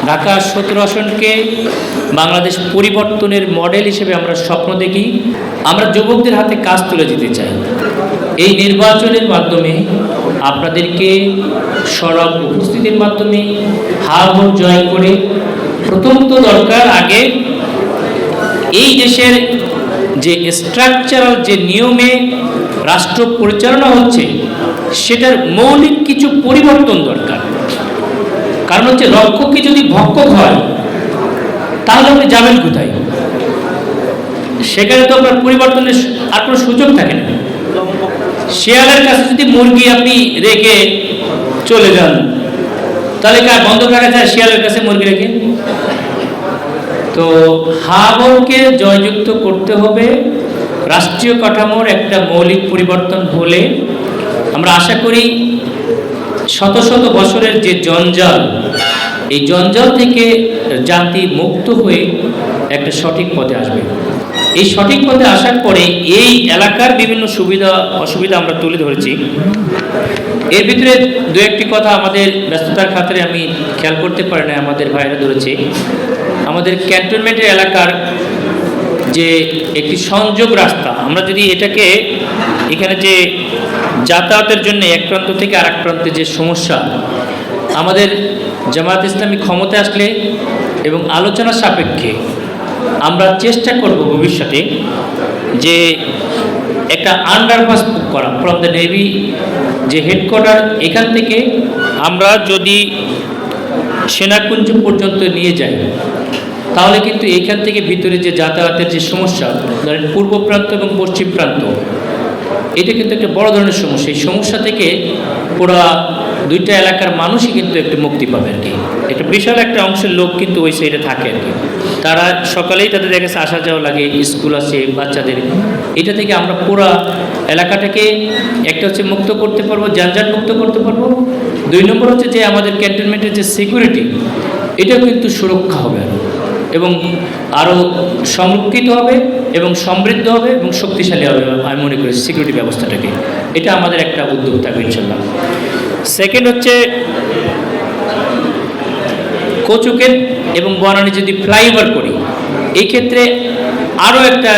ঢাকা 17 আসনকে বাংলাদেশ পরিবর্তনের মডেল হিসেবে আমরা স্বপ্ন দেখি। আমরা যুবকদের হাতে কাজ তুলে দিতে চাই। এই নির্বাচনের মাধ্যমে আপনাদেরকে সরব উপস্থিতির মাধ্যমে হার জয় করে প্রথমত দরকার আগে এই দেশের যে স্ট্রাকচারাল যে নিয়মে রাষ্ট্র পরিচালনা হচ্ছে সেটার মৌলিক কিছু পরিবর্তন দরকার। কারণ হচ্ছে রক্ষককে যদি ভক্ষক হয় তাহলে আপনি যাবেন কোথায়? সেখানে তো আপনার পরিবর্তনের আর কোনো সুযোগ থাকে না। শেয়ালের কাছে যদি মুরগি আপনি রেখে চলে যান তাহলে কার বন্ধ রাখা যায় শেয়ালের কাছে মুরগি রেখে? তো হাবলকে জয়যুক্ত করতে হবে। রাষ্ট্রীয় কাঠামোর একটা মৌলিক পরিবর্তন হলে আমরা আশা করি শত শত বছরের যে জঞ্জাল, এই জঞ্জাল থেকে জাতি মুক্ত হয়ে একটা সঠিক পথে আসবে। এই সঠিক পথে আসার পরে এই এলাকার বিভিন্ন সুবিধা অসুবিধা আমরা তুলে ধরেছি। এর ভিতরে দু একটি কথা আমাদের ব্যস্ততার খাতিরে আমি খেয়াল করতে পারি না, আমাদের ভাইরা ধরেছে। আমাদের ক্যান্টনমেন্টের এলাকার যে একটি সংযোগ রাস্তা, আমরা যদি এটাকে এখানে যে যাতায়াতের জন্য এক প্রান্ত থেকে আরেক প্রান্তে যে সমস্যা, আমাদের জামায়াত ইসলামী ক্ষমতায় আসলে এবং আলোচনা সাপেক্ষে আমরা চেষ্টা করব ভবিষ্যতে যে একটা আন্ডারপাস করা ফ্রম দ্য নেভি যে হেডকোয়ার্টার, এখান থেকে আমরা যদি সেনাকুঞ্জ পর্যন্ত নিয়ে যাই তাহলে কিন্তু এইখান থেকে ভিতরে যে যাতায়াতের যে সমস্যা, ধরেন পূর্ব প্রান্ত এবং পশ্চিম প্রান্ত, এটা কিন্তু একটা বড় ধরনের সমস্যা। এই সমস্যা থেকে পুরা দুইটা এলাকার মানুষই কিন্তু একটু মুক্তি পাবে আর কি। একটা বিশাল একটা অংশের লোক কিন্তু ওই সাইডে থাকে আর কি। তারা সকালেই তাদের কাছে আসা যাওয়া লাগে, স্কুল আছে বাচ্চাদের। এটা থেকে আমরা পুরা এলাকাটাকে একটা হচ্ছে মুক্ত করতে পারবো, যানজট মুক্ত করতে পারবো। দুই নম্বর হচ্ছে যে আমাদের ক্যান্টনমেন্টের যে সিকিউরিটি, এটাও কিন্তু সুরক্ষা হবে এবং আরও সংরক্ষিত হবে এবং সমৃদ্ধ হবে এবং শক্তিশালী হবে। আমি মনে করি সিকিউরিটি ব্যবস্থাটাকে, এটা আমাদের একটা উদ্যোগ থাকবে ইনশাল্লাহ। সেকেন্ড হচ্ছে কচুকের এবং বনানী যদি ফ্লাইওভার করি, এই ক্ষেত্রে আরও একটা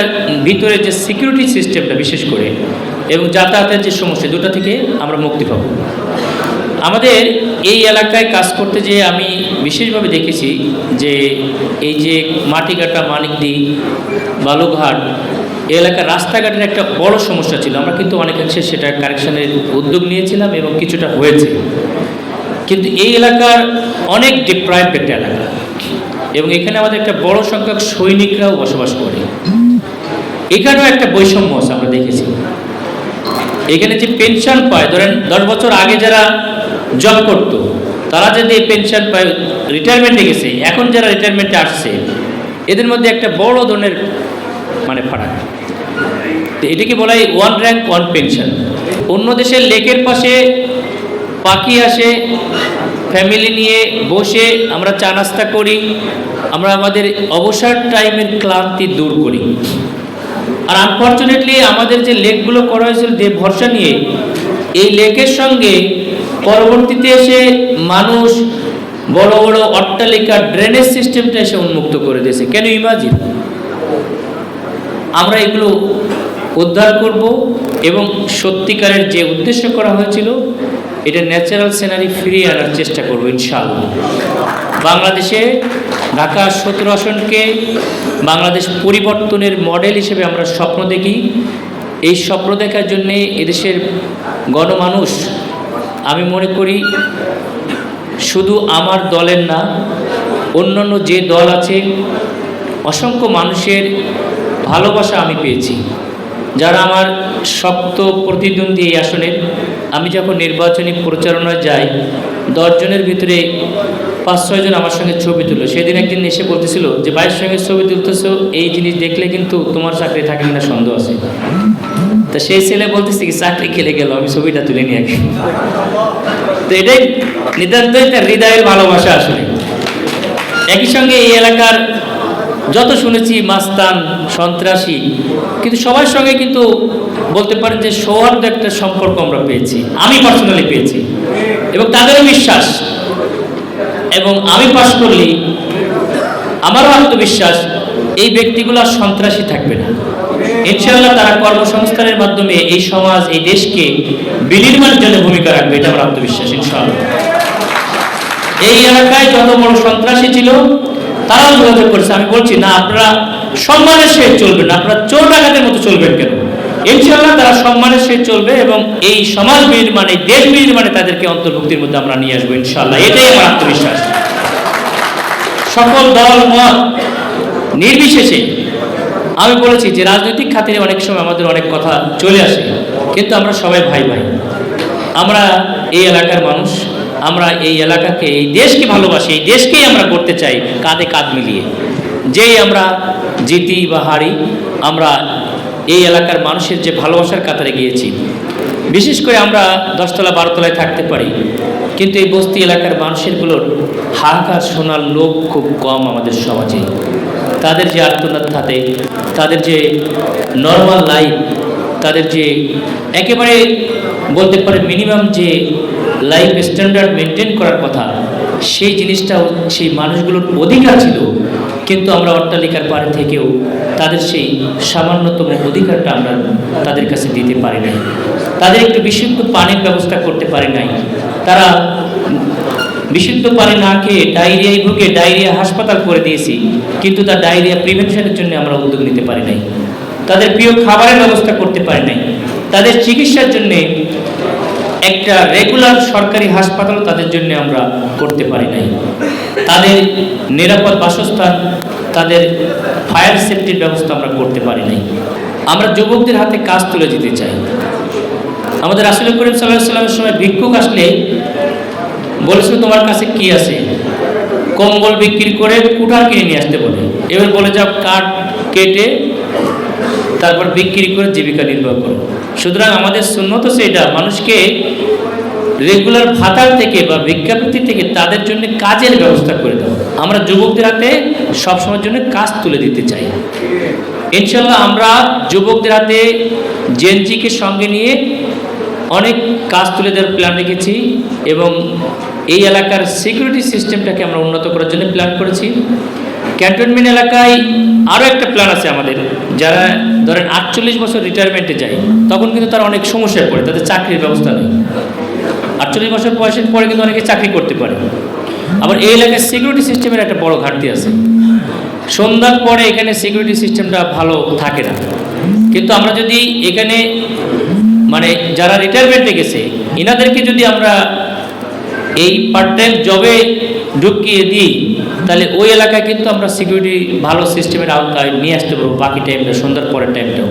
ভিতরে যে সিকিউরিটি সিস্টেমটা বিশেষ করে এবং যাতায়াতের যে সমস্যা, দুটা থেকে আমরা মুক্তি পাব। আমাদের এই এলাকায় কাজ করতে যেয়ে আমি বিশেষভাবে দেখেছি যে এই যে মাটিকাটা, মানিকদি, বালুঘাট এই এলাকার রাস্তাঘাটের একটা বড় সমস্যা ছিল। আমরা কিন্তু অনেকাংশে সেটা কারেকশনের উদ্যোগ নিয়েছিলাম এবং কিছুটা হয়েছে। কিন্তু এই এলাকার অনেক ডিপ্রাইভড একটা এলাকা এবং এখানে আমাদের একটা বড় সংখ্যক সৈনিকরাও বসবাস করে। এখানেও একটা বৈষম্য আছে আমরা দেখেছি। এখানে যে পেনশন পায়, ধরেন 10 বছর আগে যারা জব করতো তারা যদি পেনশন পায়, রিটায়ারমেন্টে গেছে, এখন যারা রিটায়ারমেন্টে আসছে এদের মধ্যে একটা বড় ধরনের ফারাক। তো এটাকে বলা হয় ওয়ান র্যাঙ্ক ওয়ান পেনশন। অন্য দেশের লেকের পাশে পাখি আসে, ফ্যামিলি নিয়ে বসে আমরা চা নাস্তা করি, আমরা আমাদের অবসর টাইমের ক্লান্তি দূর করি। আর আনফর্চুনেটলি আমাদের যে লেকগুলো করা হয়েছিল দেব ভরসা নিয়ে, এই লেকের সঙ্গে পরবর্তীতে এসে মানুষ বড় বড় অট্টালিকা ড্রেনেজ সিস্টেমটা এসে উন্মুক্ত করে দিয়েছে। কেন ইমাজিন? আমরা এগুলো উদ্ধার করব এবং সত্যিকারের যে উদ্দেশ্য করা হয়েছিল এটা ন্যাচারাল সিনারি ফিরিয়ে আনার চেষ্টা করব ইনশাআল্লাহ। বাংলাদেশে ঢাকা 17 আসনকে বাংলাদেশ পরিবর্তনের মডেল হিসেবে আমরা স্বপ্ন দেখি। এই স্বপ্ন দেখার জন্যে এদেশের গণমানুষ, আমি মনে করি শুধু আমার দলের না, অন্যান্য যে দল আছে অসংখ্য মানুষের ভালোবাসা আমি পেয়েছি। যারা আমার শক্ত প্রতিদ্বন্দ্বী এই আসনের, আমি যখন নির্বাচনী প্রচারণায় যাই 10 জনের ভিতরে 5-6 জন আমার সঙ্গে ছবি তুলো। সেদিন একদিন এসে বলতেছিল যে ভাইয়ের সঙ্গে ছবি তুলতেছো, এই জিনিস দেখলে কিন্তু তোমার চাকরি থাকে কিনা সন্দেহ আছে। তা সেই ছেলে বলতেছে কি চাকরি খেলে গেল, আমি ছবিটা তুলে নিয়ে আসি। তো এটাই নিতান্তই তার হৃদয়ের ভালোবাসা আসলে। একই সঙ্গে এই এলাকার যত শুনেছি মাস্তান, সন্ত্রাসী, কিন্তু সবার সঙ্গে কিন্তু বলতে পারেন যে সৌহার্দ্য একটা সম্পর্ক আমরা পেয়েছি, আমি পার্সোনালি পেয়েছি এবং তাদেরও বিশ্বাস এবং আমি পাশ করলেই আমারও আত্মবিশ্বাস এই ব্যক্তিগুলো সন্ত্রাসী থাকবে না। ইনশাআল্লাহ তারা কর্মসংস্থানের মাধ্যমে এই সমাজ, এই দেশকে বিনির্মাণের জন্য ভূমিকা রাখবে, এটা আমার আত্মবিশ্বাস ইনশাআল্লাহ। এই এলাকায় যত বড় সন্ত্রাসী ছিল তারাও যোগাযোগ করেছে। আমি বলছি না আপনারা সম্মানের সহিত চলবেন, আপনারা চোর ডাকাতের মতো চলবেন কেন? ইনশাআল্লাহ তারা সম্মানের সহিত চলবে এবং এই সমাজ বিনির্মাণে, দেশ বিনির্মাণে তাদেরকে অন্তর্ভুক্তির মধ্যে আমরা নিয়ে আসবো ইনশাআল্লাহ। এটাই আমার আত্মবিশ্বাস। সকল দল মত নির্বিশেষে আমি বলেছি যে রাজনৈতিক খাতিরে অনেক সময় আমাদের অনেক কথা চলে আসে, কিন্তু আমরা সবাই ভাই ভাই। আমরা এই এলাকার মানুষ, আমরা এই এলাকাকে, এই দেশকে ভালোবাসি, এই দেশকেই আমরা করতে চাই কাঁধে কাঁধ মিলিয়ে। যেই আমরা জিতি বা হারি, আমরা এই এলাকার মানুষের যে ভালোবাসার কাতারে গিয়েছি। বিশেষ করে আমরা 10 তলা 12 তলায় থাকতে পারি, কিন্তু এই বস্তি এলাকার মানুষেরগুলোর হাহাকার শোনার লোক খুব কম আমাদের সমাজে। তাদের যে আত্মনাদ থাকে, তাদের যে নর্মাল লাইফ, তাদের যে একেবারে বলতে পারে মিনিমাম যে লাইফ স্ট্যান্ডার্ড মেনটেন করার কথা, সেই জিনিসটাও সেই মানুষগুলোর অধিকার ছিল, কিন্তু আমরা অট্টালিকার পারে থেকেও তাদের সেই সামান্যতম অধিকারটা আমরা তাদের কাছে দিতে পারি নাই। তাদের একটু বিশুদ্ধ পানির ব্যবস্থা করতে পারি নাই। তারা বিশুদ্ধ পানি না খেয়ে ডায়রিয়ায় ভুগে ডায়রিয়া হাসপাতাল করে দিয়েছি, কিন্তু তার ডায়রিয়া প্রিভেনশনের জন্য আমরা উদ্যোগ নিতে পারি নাই। তাদের প্রিয় খাবারের ব্যবস্থা করতে পারি নাই। তাদের চিকিৎসার জন্য একটা রেগুলার সরকারি হাসপাতালও তাদের জন্য আমরা করতে পারি নাই। তাদের নিরাপদ বাসস্থান, তাদের ফায়ার সেফটির ব্যবস্থা আমরা করতে পারি নাই। আমরা যুবকদের হাতে কাজ তুলে দিতে চাই। আমাদের রাসূল করিম সাল্লাল্লাহু আলাইহি ওয়াসাল্লামের সময় ভিক্ষুক আসলে বলেছিল তোমার কাছে কি আছে? কম্বল বিক্রি করে কুঠার কিনে নিয়ে আসতে বলে। এবার বলে যাও কাঠ কেটে তারপর বিক্রি করে জীবিকা নির্বাহ করো। সুতরাং আমাদের সুন্নত সেটা, মানুষকে রেগুলার ভাতার থেকে বা ভিক্ষাবৃত্তি থেকে তাদের জন্য কাজের ব্যবস্থা করে দাও। আমরা যুবকদের হাতে সবসময়ের জন্য কাজ তুলে দিতে চাই। ইনশাল্লাহ আমরা যুবকদের হাতে জেনজিকে সঙ্গে নিয়ে অনেক কাজ তুলে দেওয়ার প্ল্যান রেখেছি এবং এই এলাকার সিকিউরিটি সিস্টেমটাকে আমরা উন্নত করার জন্য প্ল্যান করেছি। ক্যান্টনমেন্ট এলাকায় আরও একটা প্ল্যান আছে আমাদের। যারা ধরেন 48 বছর রিটায়ারমেন্টে যায়, তখন কিন্তু তারা অনেক সমস্যায় পড়ে, তাদের চাকরির ব্যবস্থা নেই। 48 বছর বয়সের পরে কিন্তু অনেকে চাকরি করতে পারে। আবার এই এলাকায় সিকিউরিটি সিস্টেমের একটা বড় ঘাটতি আছে। সন্ধ্যার পরে এখানে সিকিউরিটি সিস্টেমটা ভালো থাকে না। কিন্তু আমরা যদি এখানে মানে যারা রিটায়ারমেন্টে গেছে এনাদেরকে যদি আমরা এই পার্ট টাইম জবে ঢুকিয়ে দিই, তাহলে ওই এলাকায় কিন্তু আমরা সিকিউরিটি ভালো সিস্টেমের আওতায় নিয়ে আসতে পারবো বাকি টাইমটা, সন্ধ্যার পরের টাইমটাও।